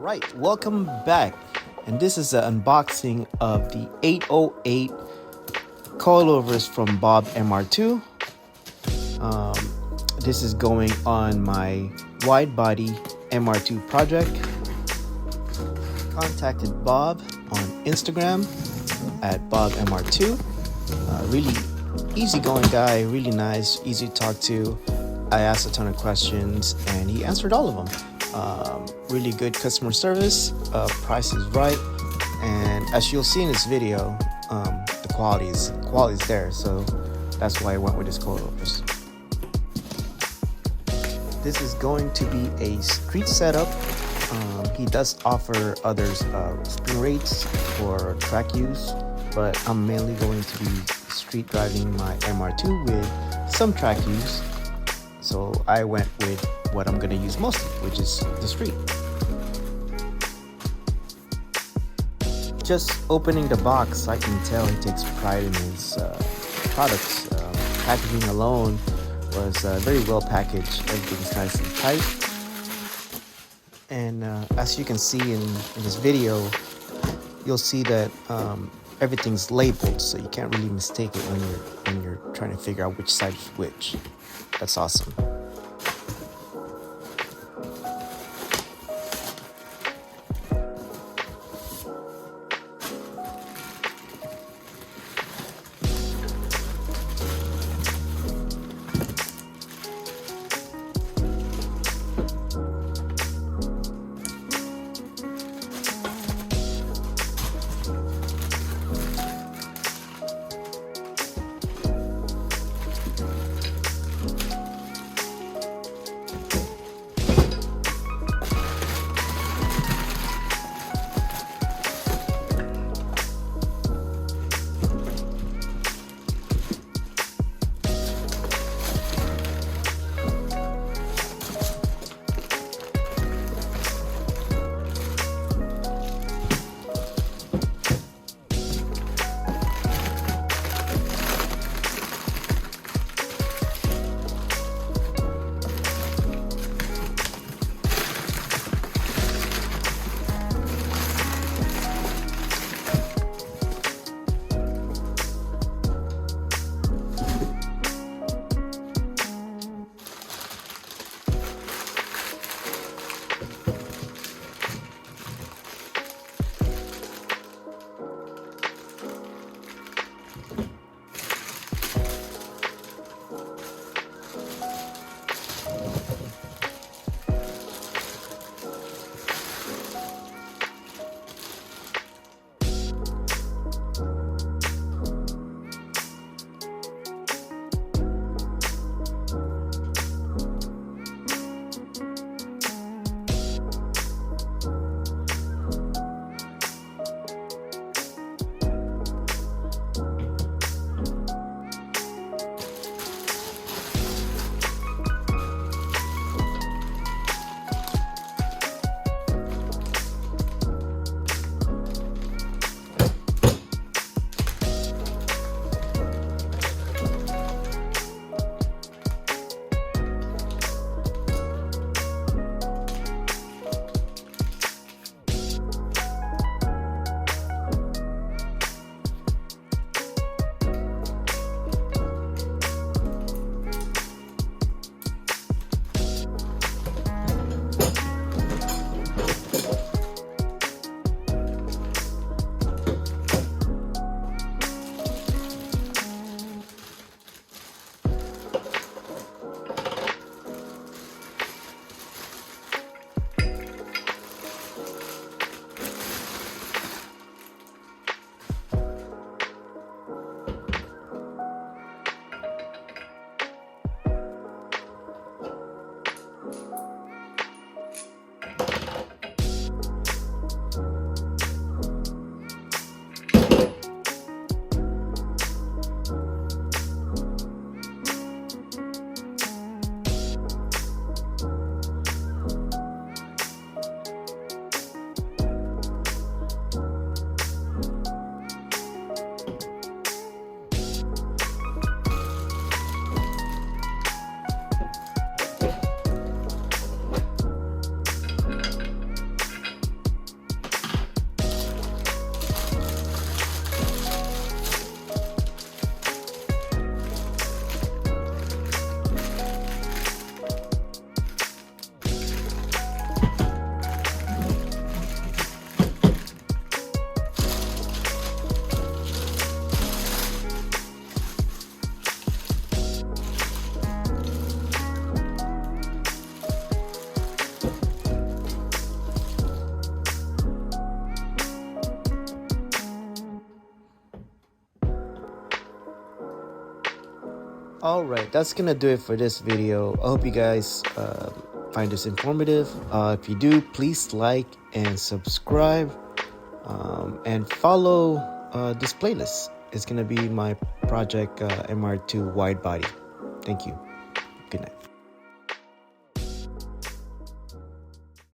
Alright, welcome back, and this is an unboxing of the 808 coilovers from Bob MR2. This is going on my Widebody MR2 project. Contacted Bob on Instagram at BobMR2. Really easygoing guy, really nice, easy to talk to. I asked a ton of questions and he answered all of them. Really good customer service, price is right, and as you'll see in this video, the quality is there, so that's why I went with this coilovers. This is going to be a street setup. He does offer others spring rates for track use, but I'm mainly going to be street driving my MR2 with some track use. So I went with what I'm going to use mostly, which is the street. Just opening the box, I can tell he takes pride in his products. Packaging alone was very well packaged. Everything's nice and tight. And as you can see in this video, you'll see that everything's labeled, so you can't really mistake it when you're trying to figure out which side is which. That's awesome. Alright, that's gonna do it for this video. I hope you guys find this informative. If you do, please like and subscribe, and follow this playlist. It's gonna be my project MR2 Widebody. Thank you. Good night.